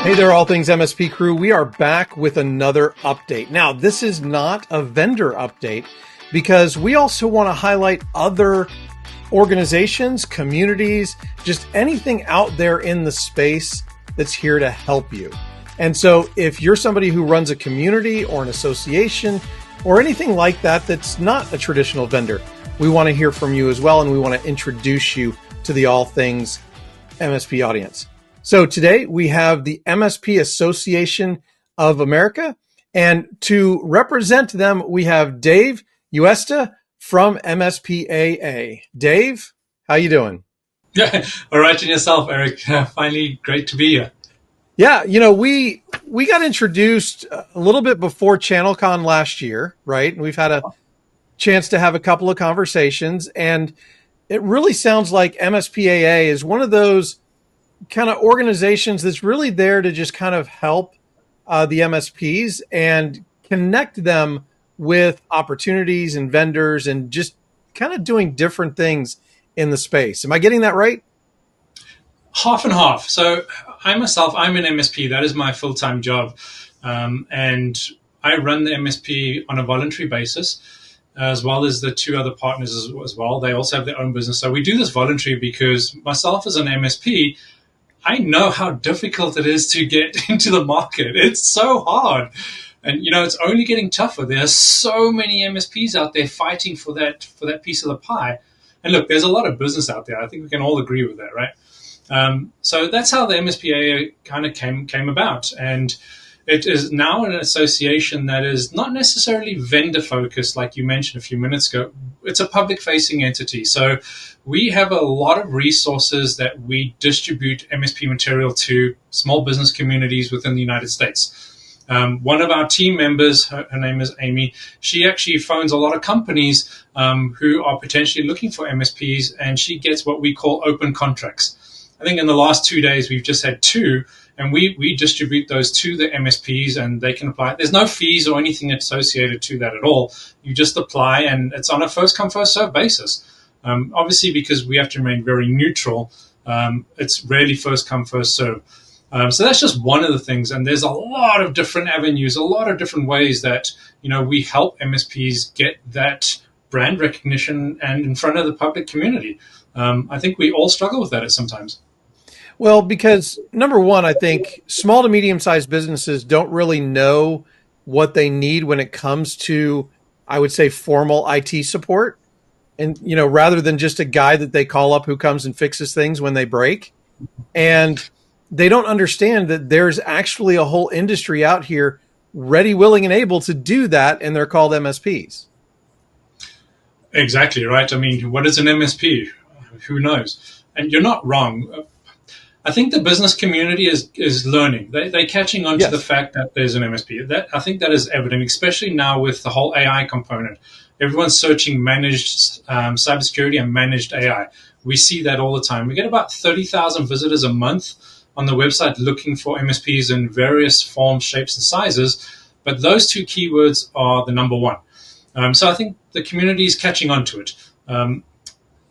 Hey there, All Things MSP crew. We are back with another update. Now, this is not a vendor update because we also want to highlight other organizations, communities, just anything out there in the space that's here to help you. And so if you're somebody who runs a community or an association or anything like that that's not a traditional vendor, we want to hear from you as well, and we want to introduce you to the All Things MSP audience. So today we have the MSP Association of America, and to represent them, we have Dave Jooste from MSPAA. Dave, how you doing? Yeah, all right, and yourself, Eric. Finally, great to be here. Yeah, you know, we got introduced a little bit before ChannelCon last year, right? And we've had a chance to have a couple of conversations, and it really sounds like MSPAA is one of those kind of organizations that's really there to just kind of help the MSPs and connect them with opportunities and vendors and just kind of doing different things in the space. Am I getting that right? Half and half. So I'm an MSP. That is my full-time job. And I run the MSP on a voluntary basis, as well as the two other partners as well. They also have their own business. So we do this voluntary because myself as an MSP, I know how difficult it is to get into the market. It's so hard. And, you know, it's only getting tougher. There are so many MSPs out there fighting for that piece of the pie. And look, there's a lot of business out there. I think we can all agree with that, right? So that's how the MSPAA kind of came about. And it is now an association that is not necessarily vendor focused, like you mentioned a few minutes ago. It's a public facing entity. So we have a lot of resources that we distribute MSP material to small business communities within the United States. One of our team members, her name is Amy, she actually phones a lot of companies who are potentially looking for MSPs, and she gets what we call open contracts. I think in the last 2 days, we've just had two, and we distribute those to the MSPs, and they can apply. There's no fees or anything associated to that at all. You just apply, and it's on a first-come, first-served basis. Obviously, because we have to remain very neutral, it's rarely first-come, first-served. So that's just one of the things, and there's a lot of different avenues, a lot of different ways that, you know, we help MSPs get that brand recognition and in front of the public community. I think we all struggle with that sometimes. Well, because number one, I think small to medium-sized businesses don't really know what they need when it comes to, I would say, formal IT support. And, you know, rather than just a guy that they call up who comes and fixes things when they break. And they don't understand that there's actually a whole industry out here ready, willing, and able to do that, and they're called MSPs. Exactly, right? I mean, what is an MSP? Who knows? And you're not wrong. I think the business community is learning. They're catching on to the fact that there's an MSP. I think that is evident, especially now with the whole AI component. Everyone's searching managed cybersecurity and managed AI. We see that all the time. We get about 30,000 visitors a month on the website looking for MSPs in various forms, shapes, and sizes. But those two keywords are the number one. So I think the community is catching on to it.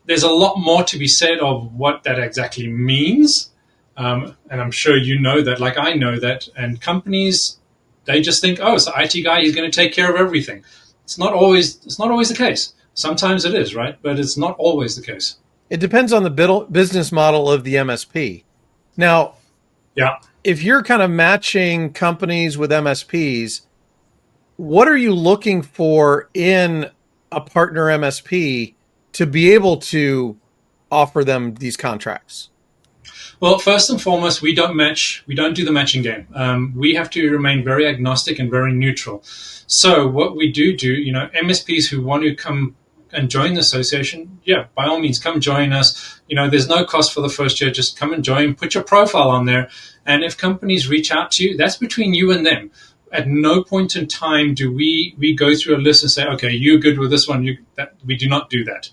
There's a lot more to be said of what that exactly means. And I'm sure you know that, like I know that. And companies, they just think, oh, it's the IT guy, he's going to take care of everything. It's not always the case. Sometimes it is, right? But it's not always the case. It depends on the business model of the MSP. Now, if you're kind of matching companies with MSPs, what are you looking for in a partner MSP to be able to offer them these contracts? Well, first and foremost, we don't do the matching game. We have to remain very agnostic and very neutral. So what we do, you know, MSPs who want to come and join the association, by all means, come join us. You know, there's no cost for the first year. Just come and join, put your profile on there. And if companies reach out to you, that's between you and them. At no point in time do we go through a list and say, okay, you're good with this one. We do not do that.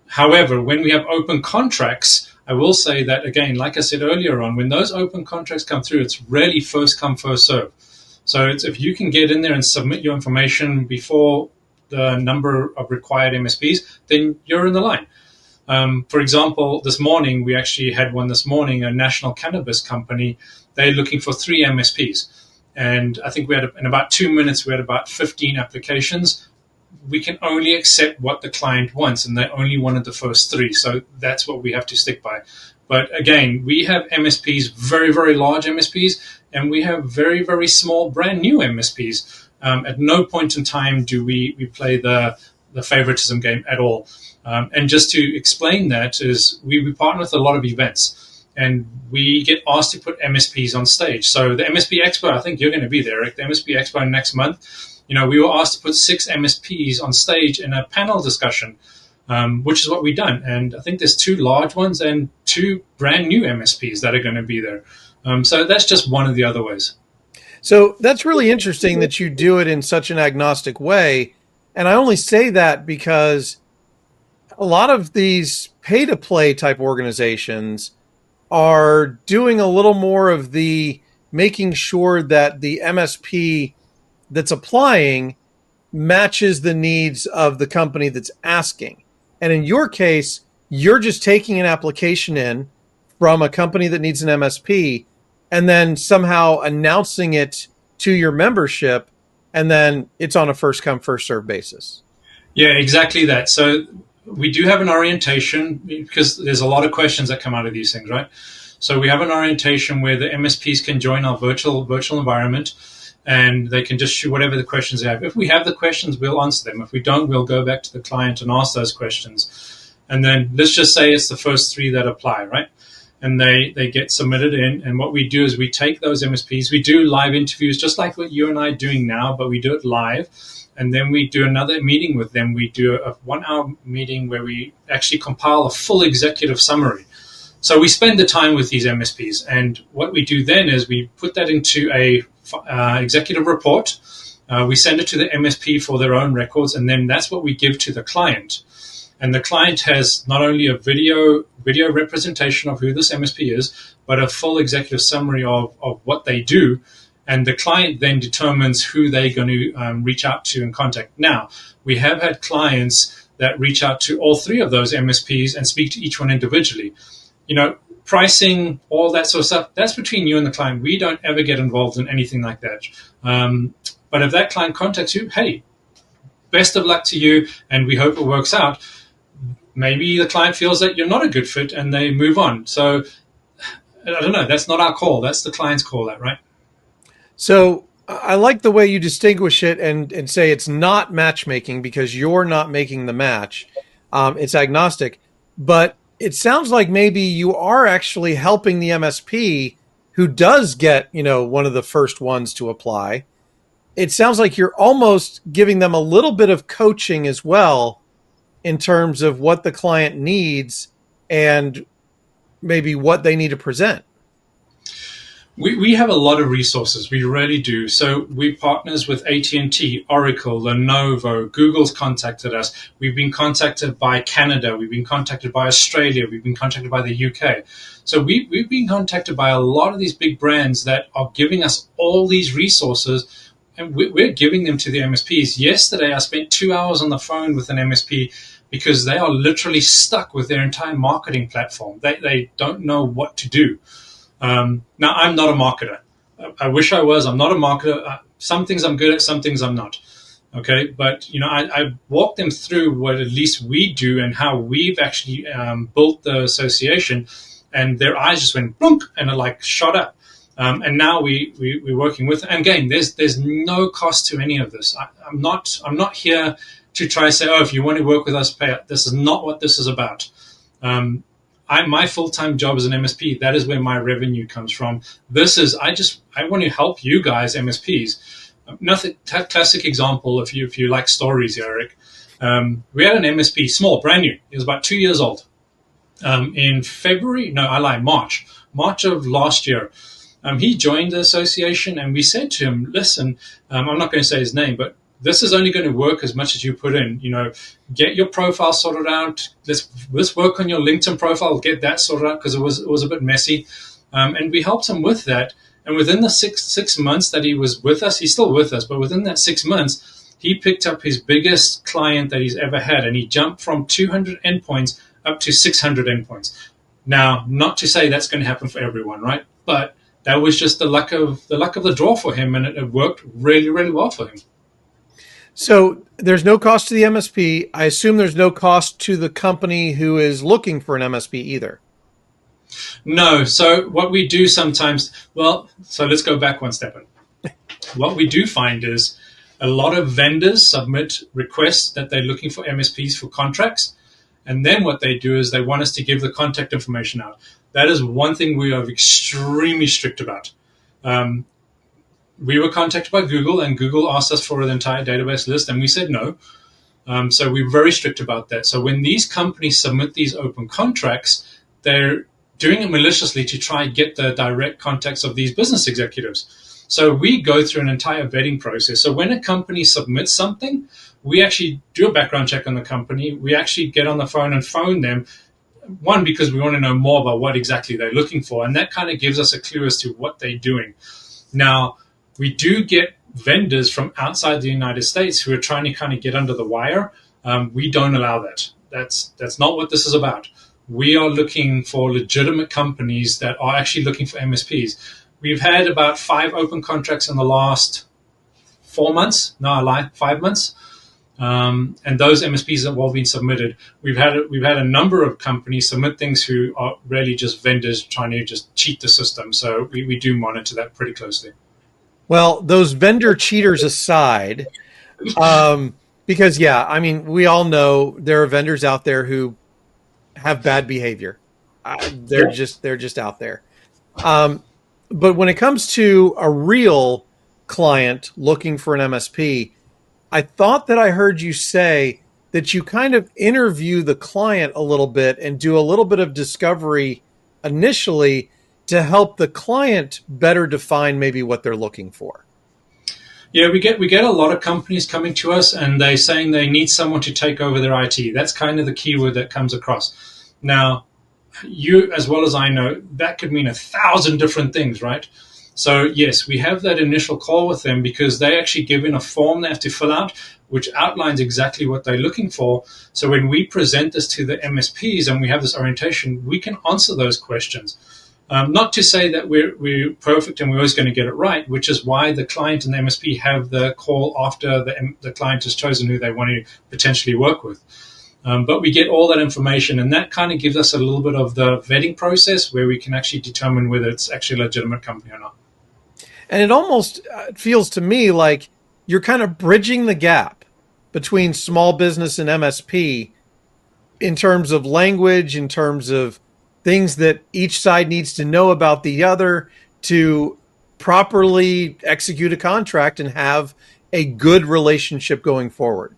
However, when we have open contracts, I will say that, again, like I said earlier on, when those open contracts come through, it's really first come, first serve. So if you can get in there and submit your information before the number of required MSPs, then you're in the line. For example, this morning, we actually had one this morning, a national cannabis company. They're looking for 3 MSPs. And I think in about 2 minutes, we had about 15 applications. We can only accept what the client wants, and they only wanted the first 3. So that's what we have to stick by. But again, we have MSPs, very, very large MSPs, and we have very, very small, brand new MSPs. At no point in time do we play the favoritism game at all. And just to explain that is we partner with a lot of events, and we get asked to put MSPs on stage. So the MSP Expo, I think you're going to be there, Rick, the MSP Expo next month. We were asked to put 6 MSPs on stage in a panel discussion, which is what we've done. And I think there's 2 large ones and 2 brand new MSPs that are going to be there. So that's just one of the other ways. So that's really interesting that you do it in such an agnostic way. And I only say that because a lot of these pay-to-play type organizations are doing a little more of the making sure that the MSP that's applying matches the needs of the company that's asking. And in your case, you're just taking an application in from a company that needs an MSP and then somehow announcing it to your membership, and then it's on a first come, first served basis. Yeah, exactly that. So we do have an orientation because there's a lot of questions that come out of these things, right? So we have an orientation where the MSPs can join our virtual environment, and they can just shoot whatever the questions they have. If we have the questions, we'll answer them. If we don't, we'll go back to the client and ask those questions. And then let's just say it's the first 3 that apply, right? And they get submitted in. And what we do is we take those MSPs, we do live interviews, just like what you and I are doing now, but we do it live. And then we do another meeting with them. We do a 1-hour meeting where we actually compile a full executive summary. So we spend the time with these MSPs. And what we do then is we put that into a executive report. We send it to the MSP for their own records. And then that's what we give to the client. And the client has not only a video representation of who this MSP is, but a full executive summary of what they do. And the client then determines who they're going to reach out to and contact. Now, we have had clients that reach out to all 3 of those MSPs and speak to each one individually. Pricing, all that sort of stuff, that's between you and the client. We don't ever get involved in anything like that. But if that client contacts you, hey, best of luck to you, and we hope it works out. Maybe the client feels that you're not a good fit and they move on. So I don't know. That's not our call. That's the client's call, that, right? So I like the way you distinguish it and say it's not matchmaking because you're not making the match. It's agnostic. But it sounds like maybe you are actually helping the MSP who does get, one of the first ones to apply. It sounds like you're almost giving them a little bit of coaching as well in terms of what the client needs and maybe what they need to present. We have a lot of resources. We really do. So we partners with AT&T, Oracle, Lenovo. Google's contacted us. We've been contacted by Canada. We've been contacted by Australia. We've been contacted by the UK. So we've been contacted by a lot of these big brands that are giving us all these resources, and we're giving them to the MSPs. Yesterday, I spent 2 hours on the phone with an MSP because they are literally stuck with their entire marketing platform. They don't know what to do. Now, I'm not a marketer. I wish I was. I'm not a marketer. Some things I'm good at, some things I'm not. Okay, but I walk them through what at least we do and how we've actually built the association, and their eyes just went blunk and it shot up. And now we're working with. And again, there's no cost to any of this. I'm not here to try to say, oh, if you want to work with us, pay it. This is not what this is about. My full-time job as an MSP, that is where my revenue comes from. I want to help you guys, MSPs. Nothing. Classic example, if you like stories, Eric. We had an MSP, small, brand new. He was about 2 years old. In February, no, I lie, March of last year. He joined the association, and we said to him, listen, I'm not going to say his name, but this is only going to work as much as you put in. Get your profile sorted out. Let's work on your LinkedIn profile, get that sorted out, because it was a bit messy. And we helped him with that. And within the six months that he was with us, he's still with us, but within that 6 months, he picked up his biggest client that he's ever had, and he jumped from 200 endpoints up to 600 endpoints. Now, not to say that's going to happen for everyone, right? But that was just the luck of the draw for him, and it worked really, really well for him. So there's no cost to the MSP. I assume there's no cost to the company who is looking for an MSP either. No. So what we do sometimes, so let's go back one step. What we do find is a lot of vendors submit requests that they're looking for MSPs for contracts. And then what they do is they want us to give the contact information out. That is one thing we are extremely strict about. We were contacted by Google, and Google asked us for an entire database list, and we said no. So we're very strict about that. So when these companies submit these open contracts, they're doing it maliciously to try and get the direct contacts of these business executives. So we go through an entire vetting process. So when a company submits something, we actually do a background check on the company. We actually get on the phone and phone them. One, because we want to know more about what exactly they're looking for. And that kind of gives us a clue as to what they're doing. Now, we do get vendors from outside the United States who are trying to kind of get under the wire. We don't allow that. That's not what this is about. We are looking for legitimate companies that are actually looking for MSPs. We've had about 5 open contracts in the last 4 months. No, I lie, 5 months. And those MSPs have all been submitted. We've had a number of companies submit things who are really just vendors trying to just cheat the system. So we do monitor that pretty closely. Well, those vendor cheaters aside, because we all know there are vendors out there who have bad behavior. They're just out there. But when it comes to a real client looking for an MSP, I thought that I heard you say that you kind of interview the client a little bit and do a little bit of discovery initially to help the client better define maybe what they're looking for. Yeah, we get a lot of companies coming to us and they're saying they need someone to take over their IT. That's kind of the keyword that comes across. Now, you as well as I know, that could mean 1,000 different things, right? So yes, we have that initial call with them because they actually give in a form they have to fill out, which outlines exactly what they're looking for. So when we present this to the MSPs and we have this orientation, we can answer those questions. Not to say that we're perfect and we're always going to get it right, which is why the client and the MSP have the call after the client has chosen who they want to potentially work with. But we get all that information, and that kind of gives us a little bit of the vetting process where we can actually determine whether it's actually a legitimate company or not. And it almost feels to me like you're kind of bridging the gap between small business and MSP in terms of language, in terms of things that each side needs to know about the other to properly execute a contract and have a good relationship going forward.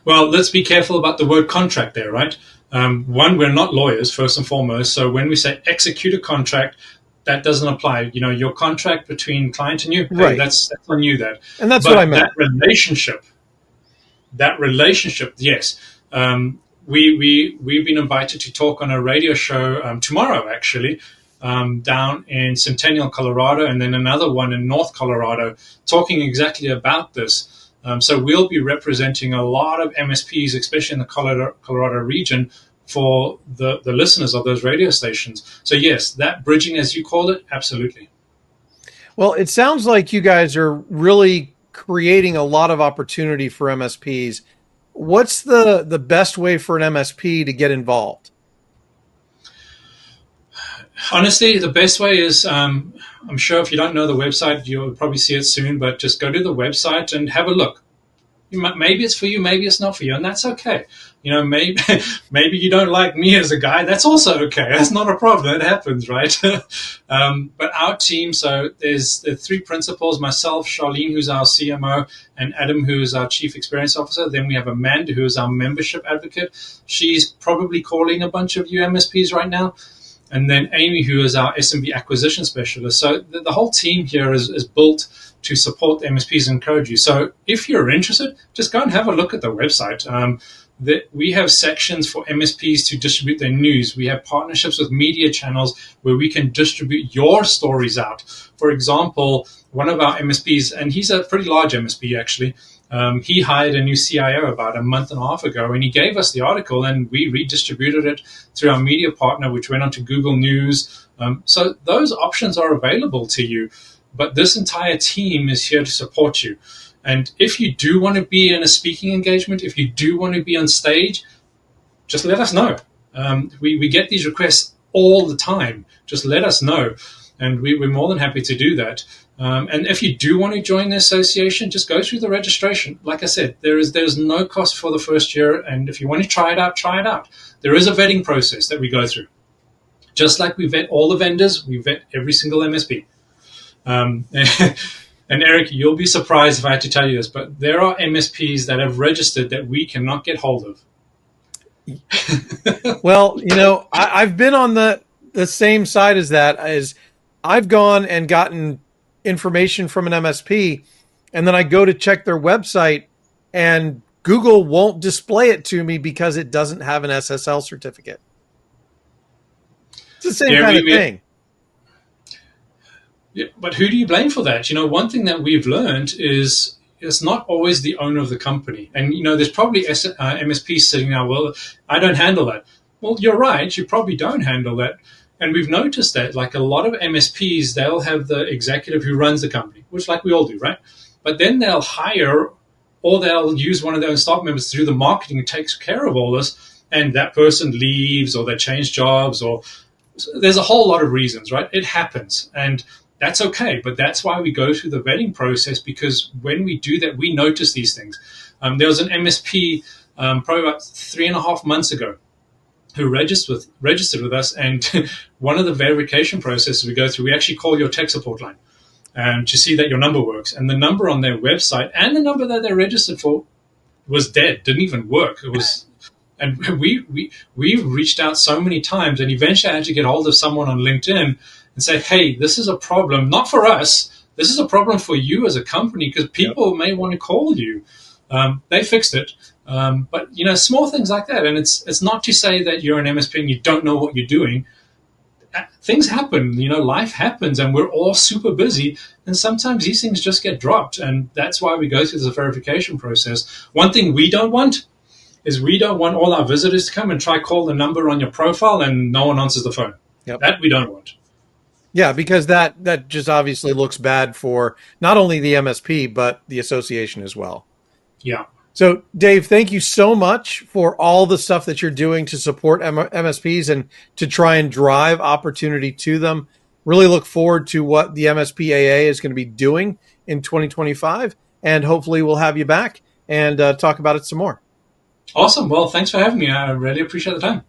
Well, let's be careful about the word contract there, right? One, we're not lawyers, first and foremost. So when we say execute a contract, that doesn't apply. You know, your contract between client and you, right. Hey, that's on you that. And that's what I meant. That relationship, yes. We've been invited to talk on a radio show tomorrow, actually, down in Centennial, Colorado, and then another one in North Colorado, talking exactly about this. So we'll be representing a lot of MSPs, especially in the Colorado region, for the listeners of those radio stations. So yes, that bridging, as you call it, absolutely. Well, it sounds like you guys are really creating a lot of opportunity for MSPs. What's the best way for an MSP to get involved? Honestly, the best way is, I'm sure if you don't know the website, you'll probably see it soon, but just go to the website and have a look. Maybe it's for you, maybe it's not for you, and that's okay. You know, maybe you don't like me as a guy. That's also okay. That's not a problem. It happens, right? But our team, so there's the 3 principals, myself, Charlene, who's our CMO, and Adam, who is our Chief Experience Officer. Then we have Amanda, who is our membership advocate. She's probably calling a bunch of you MSPs right now. And then Amy, who is our SMB acquisition specialist. So the whole team here is built to support the MSPs and encourage you. So if you're interested, just go and have a look at the website. We have sections for MSPs to distribute their news. We have partnerships with media channels where we can distribute your stories out. For example, one of our MSPs, and he's a pretty large MSP actually, He hired a new CIO about a month and a half ago, and he gave us the article, and we redistributed it through our media partner, which went on to Google News. So those options are available to you, but this entire team is here to support you. And if you do want to be in a speaking engagement, if you do want to be on stage, just let us know. We get these requests all the time. Just let us know, and we're more than happy to do that. And if you do want to join the association, just go through the registration. Like I said, there's no cost for the first year, and if you want to try it out, try it out. There is a vetting process that we go through. Just like we vet all the vendors, we vet every single MSP. And Eric, you'll be surprised if I had to tell you this, but there are MSPs that have registered that we cannot get hold of. Well, I've been on the same side as that. As I've gone and gotten information from an MSP, and then I go to check their website, and Google won't display it to me because it doesn't have an SSL certificate. It's the same kind of thing. Yeah, but who do you blame for that? One thing that we've learned is it's not always the owner of the company. And, there's probably MSPs sitting there, well, I don't handle that. Well, you're right. You probably don't handle that. And we've noticed that, like a lot of MSPs, they'll have the executive who runs the company, which like we all do, right? But then they'll hire or they'll use one of their own staff members to do the marketing and takes care of all this. And that person leaves or they change jobs or there's a whole lot of reasons, right? It happens. And that's okay, but that's why we go through the vetting process, because when we do that, we notice these things. There was an MSP probably about 3.5 months ago who registered with us, and one of the verification processes we go through, we actually call your tech support line to see that your number works. And the number on their website and the number that they're registered for was dead, didn't even work. It was, and we reached out so many times, and eventually I had to get hold of someone on LinkedIn and say, hey, this is a problem, not for us. This is a problem for you as a company because people may want to call you. They fixed it. But, small things like that. And it's not to say that you're an MSP and you don't know what you're doing. Things happen, life happens, and we're all super busy. And sometimes these things just get dropped. And that's why we go through the verification process. One thing we don't want is we don't want all our visitors to come and try call the number on your profile and no one answers the phone. Yep. That we don't want. Yeah, because that just obviously looks bad for not only the MSP, but the association as well. Yeah. So, Dave, thank you so much for all the stuff that you're doing to support MSPs and to try and drive opportunity to them. Really look forward to what the MSPAA is going to be doing in 2025, and hopefully we'll have you back and talk about it some more. Awesome. Well, thanks for having me. I really appreciate the time.